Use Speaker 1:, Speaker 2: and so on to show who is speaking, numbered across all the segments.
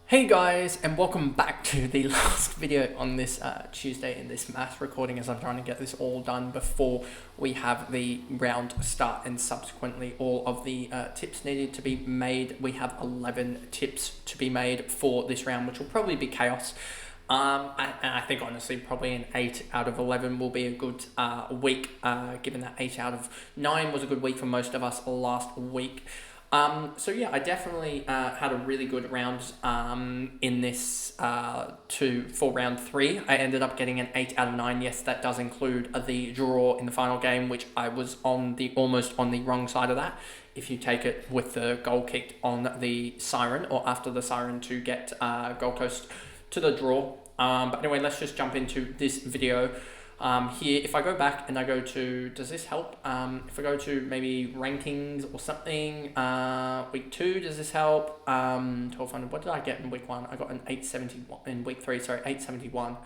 Speaker 1: Hey guys, and welcome back to the last video on this Tuesday in this math recording, as I'm trying to get this all done before we have the round start and subsequently all of the tips needed to be made. We have 11 tips to be made for this round, which will probably be chaos. And I think honestly probably an 8 out of 11 will be a good week, given that 8 out of 9 was a good week for most of us last week. So yeah, I definitely had a really good round in this for round 3. I ended up getting an 8 out of 9. Yes, that does include the draw in the final game, which I was almost on the wrong side of that. If you take it with the goal kicked on the siren or after the siren to get Gold Coast to the draw. But anyway, let's just jump into this video. Here, if I go back and I go to, does this help? If I go to maybe rankings or something, week 2, does this help? 1200, what did I get in week 1? I got an 871 in week 3, sorry, 871.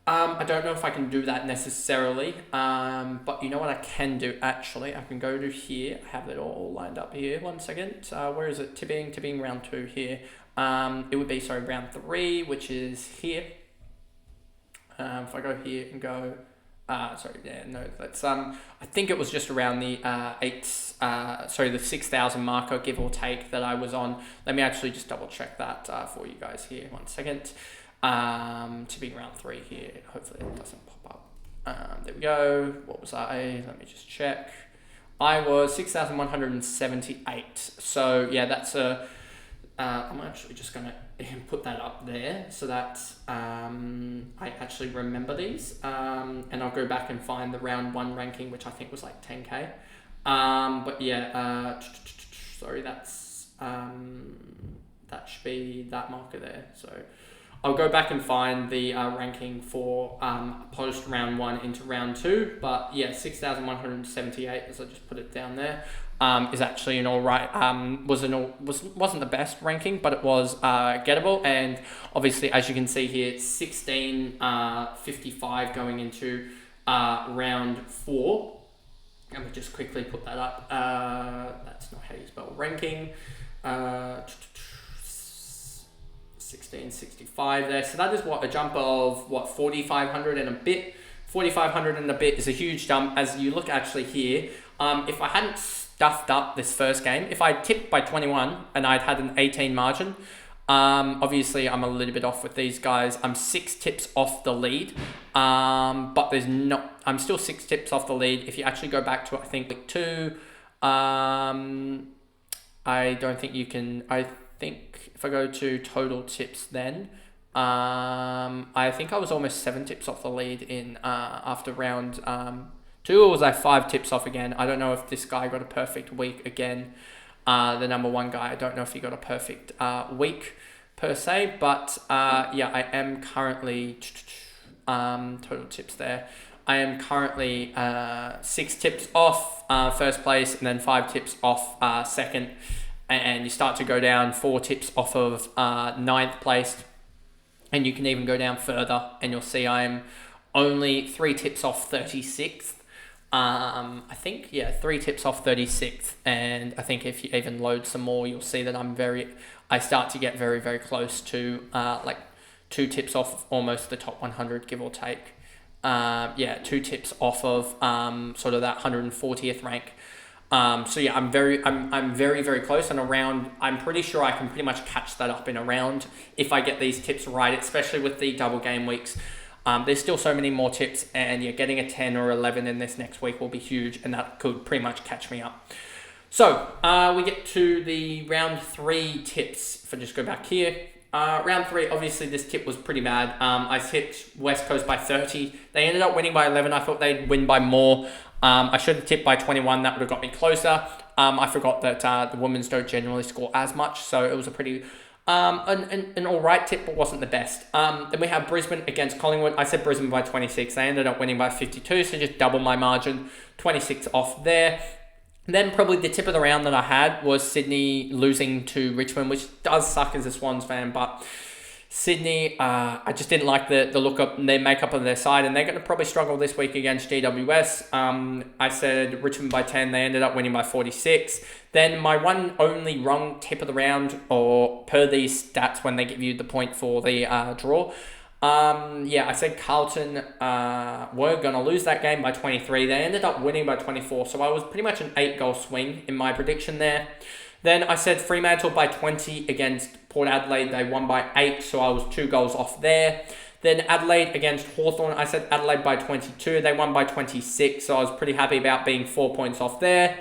Speaker 1: I don't know if I can do that necessarily, but you know what I can do actually? I can go to here, I have it all lined up here, 1 second, where is it? Tipping round 2 here. It would be, sorry, round 3, which is here. If I go here and go, that's, I think it was just around the the 6,000 marker, give or take, that I was on. Let me actually just double check that for you guys here, 1 second. Tipping round 3 here, hopefully it doesn't pop up. There we go, what was I? Let me just check. I was 6,178, so yeah, that's a, I'm actually just going to put that up there so that I actually remember these, and I'll go back and find the round 1 ranking, which I think was like 10k, but yeah, sorry, that's that should be that marker there. So I'll go back and find the ranking for post round 1 into round 2, but yeah, 6,178, as I just put it down there, is actually an alright, wasn't the best ranking, but it was gettable. And obviously, as you can see here, it's 1655 going into round 4. Let me just quickly put that up. That's not how you spell ranking. 1665 there. So that is what, a jump of what, 4,500 and a bit. 4,500 and a bit is a huge jump. As you look actually here, if I hadn't stuffed up this first game, if I tipped by 21 and I'd had an 18 margin, obviously I'm a little bit off with these guys. I'm 6 tips off the lead, but I'm still 6 tips off the lead. If you actually go back to, I think, week 2, I don't think you can, I think if I go to total tips then, I think I was almost 7 tips off the lead in after round 2, or was I 5 tips off again? I don't know if this guy got a perfect week again. The number 1 guy, I don't know if he got a perfect week per se, but yeah, I am currently, total tips there. I am currently 6 tips off first place, and then 5 tips off second, and you start to go down 4 tips off of 9th place, and you can even go down further, and you'll see I'm only 3 tips off 36th. I think, yeah, 3 tips off 36th, and I think if you even load some more, you'll see that I start to get very, very close to like 2 tips off almost the top 100, give or take. Yeah, 2 tips off of sort of that 140th rank. So yeah, I'm very, very close, and around, I'm pretty sure I can pretty much catch that up in a round if I get these tips right, especially with the double game weeks. There's still so many more tips, and yeah, getting a 10 or 11 in this next week will be huge, and that could pretty much catch me up. So we get to the round 3 tips. If I just go back here, round 3, obviously this tip was pretty bad. I tipped West Coast by 30. They ended up winning by 11. I thought they'd win by more. I should have tipped by 21. That would have got me closer. I forgot that the women's don't generally score as much, so it was a pretty an alright tip, but wasn't the best. Then we have Brisbane against Collingwood. I said Brisbane by 26. They ended up winning by 52, so just double my margin, 26 off there. Then probably the tip of the round that I had was Sydney losing to Richmond, which does suck as a Swans fan, but Sydney, I just didn't like the look up their makeup of their side, and they're going to probably struggle this week against GWS. I said Richmond by 10. They ended up winning by 46. Then my one only wrong tip of the round, or per these stats when they give you the point for the draw. I said Carlton were going to lose that game by 23. They ended up winning by 24, so I was pretty much an 8-goal swing in my prediction there. Then I said Fremantle by 20 against Port Adelaide. They won by 8, so I was 2 goals off there. Then Adelaide against Hawthorn. I said Adelaide by 22. They won by 26, so I was pretty happy about being 4 points off there.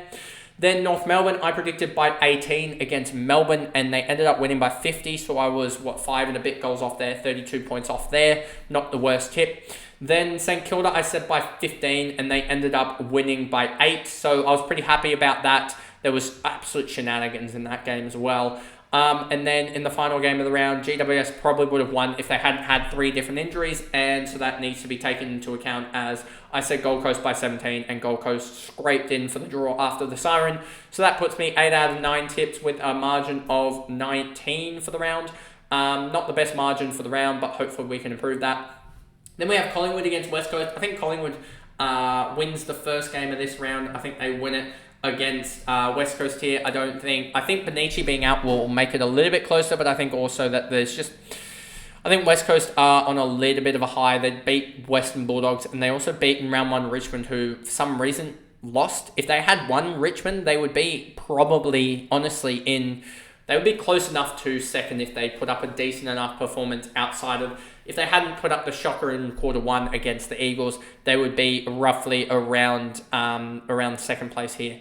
Speaker 1: Then North Melbourne, I predicted by 18 against Melbourne, and they ended up winning by 50, so I was, 5 and a bit goals off there, 32 points off there. Not the worst tip. Then St Kilda, I said by 15, and they ended up winning by 8, so I was pretty happy about that. There was absolute shenanigans in that game as well. And then in the final game of the round, GWS probably would have won if they hadn't had 3 different injuries, and so that needs to be taken into account, as I said Gold Coast by 17, and Gold Coast scraped in for the draw after the siren. So that puts me 8 out of 9 tips with a margin of 19 for the round. Not the best margin for the round, but hopefully we can improve that. Then we have Collingwood against West Coast. I think Collingwood wins the first game of this round. I think they win it against West Coast here. I think Benici being out will make it a little bit closer, but I think also that I think West Coast are on a little bit of a high. They beat Western Bulldogs, and they also beat in round 1 Richmond, who for some reason lost. If they had won Richmond, they would be probably, honestly, they would be close enough to second if they put up a decent enough performance outside of... If they hadn't put up the shocker in quarter 1 against the Eagles, they would be roughly around second place here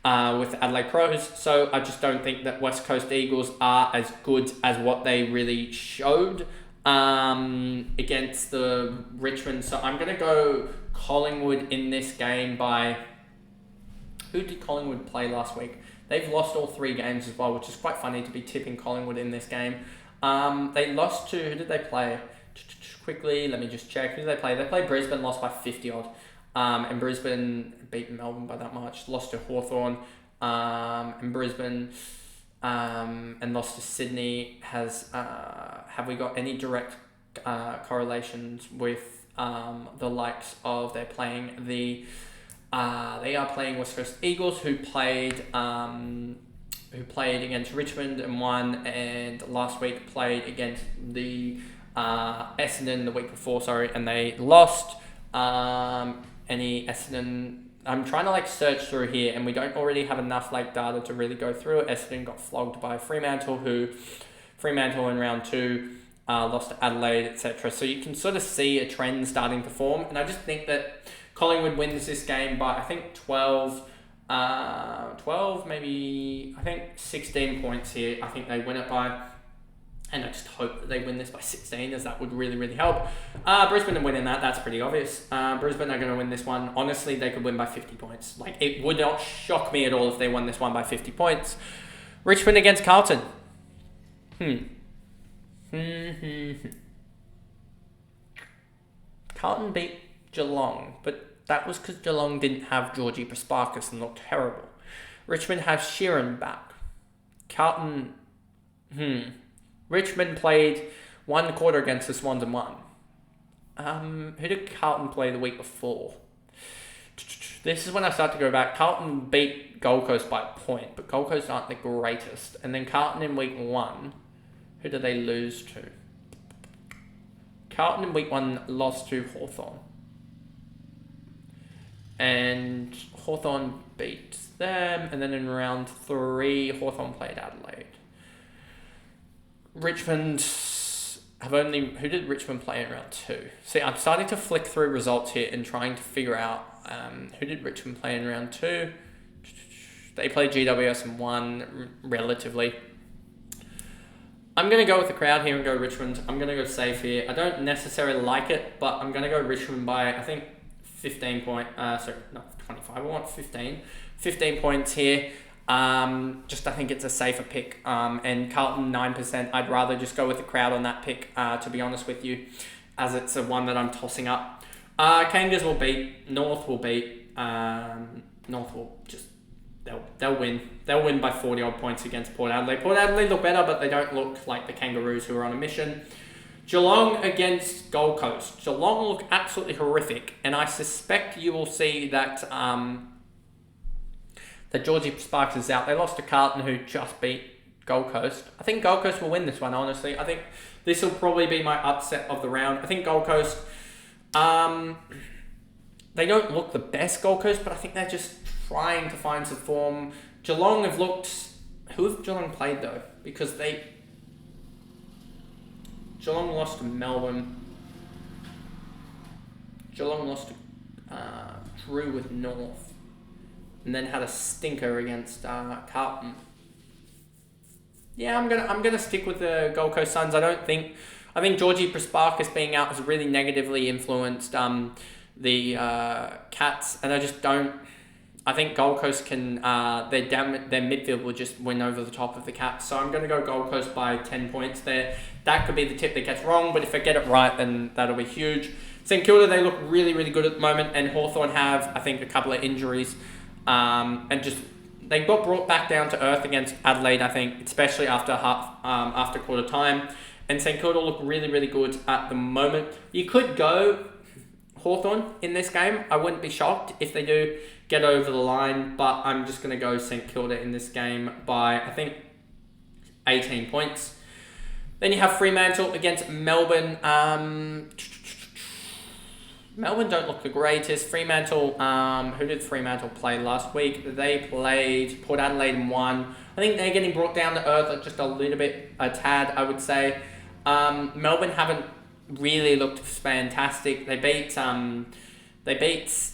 Speaker 1: with the Adelaide Crows. So I just don't think that West Coast Eagles are as good as what they really showed against the Richmond. So I'm going to go Collingwood in this game by... Who did Collingwood play last week? They've lost all 3 games as well, which is quite funny to be tipping Collingwood in this game. They lost to... Who did they play? Quickly, let me just check. Who did they play? They played Brisbane, lost by 50 odd. And Brisbane beat Melbourne by that much. Lost to Hawthorn and Brisbane and lost to Sydney. Have we got any direct correlations with the likes of they are playing West Coast Eagles, who played against Richmond and won, and last week played against the Essendon the week before, and they lost. Any Essendon... I'm trying to search through here, and we don't already have enough data to really go through it. Essendon got flogged by Fremantle in round 2 lost to Adelaide, etc. So you can sort of see a trend starting to form, and I just think that Collingwood wins this game by, I think, 12, maybe, I think 16 points here. I think they win it by, and I just hope that they win this by 16, as that would really, really help. Brisbane are winning that's pretty obvious. Brisbane are going to win this one. Honestly, they could win by 50 points. It would not shock me at all if they won this one by 50 points. Richmond against Carlton. Carlton beat Geelong, but that was because Geelong didn't have Georgie Prasparkas and looked terrible. Richmond has Sheeran back. Carlton... Richmond played 1 quarter against the Swans and won. Who did Carlton play the week before? This is when I start to go back. Carlton beat Gold Coast by a point, but Gold Coast aren't the greatest. And then Carlton in week 1, who did they lose to? Carlton in week 1 lost to Hawthorn. And Hawthorn beat them, and then in round 3, Hawthorn played Adelaide. Richmond have only... Who did Richmond play in round 2? See, I'm starting to flick through results here and trying to figure out who did Richmond play in round 2. They played GWS and won relatively. I'm going to go with the crowd here and go Richmond. I'm going to go safe here. I don't necessarily like it, but I'm going to go Richmond by, I think, 25. I want 15. 15 points here. I think it's a safer pick. And Carlton 9%. I'd rather just go with the crowd on that pick, to be honest with you, as it's a one that I'm tossing up. Kangas will beat. North will beat. North will just... They'll win. They'll win by 40 odd points against Port Adelaide. Port Adelaide look better, but they don't look like the Kangaroos who are on a mission. Geelong against Gold Coast. Geelong look absolutely horrific, and I suspect you will see that that Georgie Sparks is out. They lost to Carlton, who just beat Gold Coast. I think Gold Coast will win this one, honestly. I think this will probably be my upset of the round. I think Gold Coast, they don't look the best, Gold Coast, but I think they're just trying to find some form. Geelong have looked... Who have Geelong played, though? Because Geelong lost to Melbourne. Geelong lost to Drew with North. And then had a stinker against Carlton. Yeah, I'm gonna stick with the Gold Coast Suns. I think Georgie Prasparkas being out has really negatively influenced the Cats, and I just don't. I think Gold Coast can their midfield will just win over the top of the Cats. So I'm gonna go Gold Coast by 10 points there. That could be the tip that gets wrong, but if I get it right, then that'll be huge. St Kilda, they look really, really good at the moment, and Hawthorn have, I think, a couple of injuries, and just. They got brought back down to earth against Adelaide, I think, especially after after quarter time. And St Kilda look really, really good at the moment. You could go Hawthorn in this game. I wouldn't be shocked if they do get over the line, but I'm just going to go St Kilda in this game by, I think, 18 points. Then you have Fremantle against Melbourne. Melbourne don't look the greatest. Fremantle, who did Fremantle play last week? They played Port Adelaide and won. I think they're getting brought down to earth just a little bit, a tad, I would say. Melbourne haven't really looked fantastic. They beat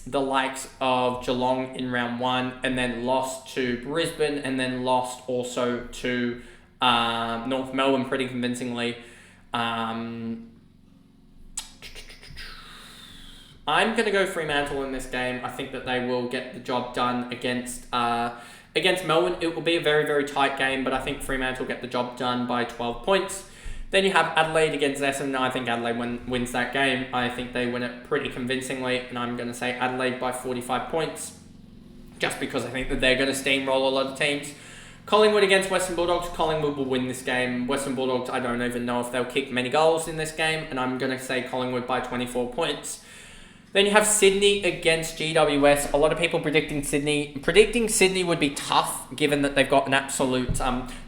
Speaker 1: the likes of Geelong in round 1, and then lost to Brisbane, and then lost also to North Melbourne pretty convincingly. I'm going to go Fremantle in this game. I think that they will get the job done against Melbourne. It will be a very, very tight game, but I think Fremantle will get the job done by 12 points. Then you have Adelaide against Essendon. I think Adelaide wins that game. I think they win it pretty convincingly, and I'm going to say Adelaide by 45 points, just because I think that they're going to steamroll a lot of teams. Collingwood against Western Bulldogs. Collingwood will win this game. Western Bulldogs, I don't even know if they'll kick many goals in this game, and I'm going to say Collingwood by 24 points. Then you have Sydney against GWS. A lot of people predicting Sydney. Predicting Sydney would be tough, given that they've got an absolute...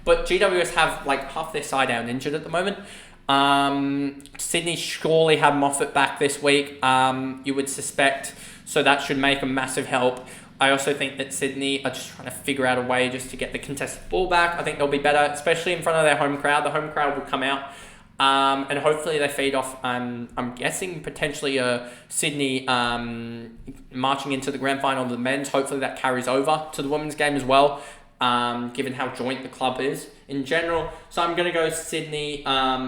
Speaker 1: but GWS have like half their side out injured at the moment. Sydney surely have Moffat back this week, you would suspect. So that should make a massive help. I also think that Sydney are just trying to figure out a way just to get the contested ball back. I think they'll be better, especially in front of their home crowd. The home crowd will come out. And hopefully they feed off, I'm guessing, potentially Sydney marching into the grand final of the men's. Hopefully that carries over to the women's game as well, given how joint the club is in general. So I'm going to go Sydney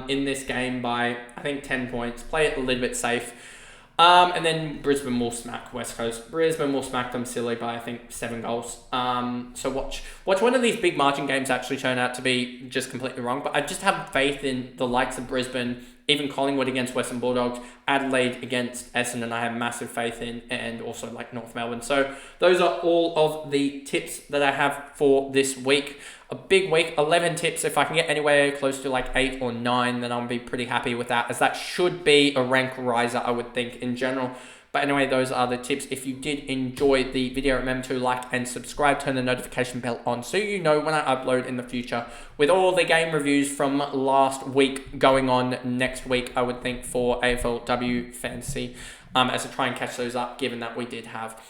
Speaker 1: in this game by, I think, 10 points. Play it a little bit safe. And then Brisbane will smack West Coast. Brisbane will smack them silly by, I think, 7 goals. So watch one of these big margin games actually turn out to be just completely wrong. But I just have faith in the likes of Brisbane, even Collingwood against Western Bulldogs, Adelaide against Essendon, I have massive faith in, and also like North Melbourne. So those are all of the tips that I have for this week. A big week, 11 tips. If I can get anywhere close to like 8 or 9, then I'll be pretty happy with that, as that should be a rank riser, I would think, in general. But anyway, those are the tips. If you did enjoy the video, remember to like and subscribe, turn the notification bell on so you know when I upload in the future, with all the game reviews from last week going on next week, I would think, for AFLW Fantasy, as I try and catch those up, given that we did have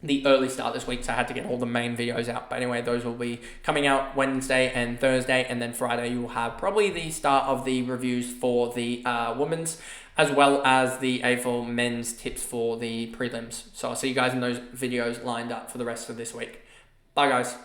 Speaker 1: the early start this week, so I had to get all the main videos out. But anyway, those will be coming out Wednesday and Thursday, and then Friday you will have probably the start of the reviews for the women's, as well as the AFL men's tips for the prelims. So I'll see you guys in those videos lined up for the rest of this week. Bye guys.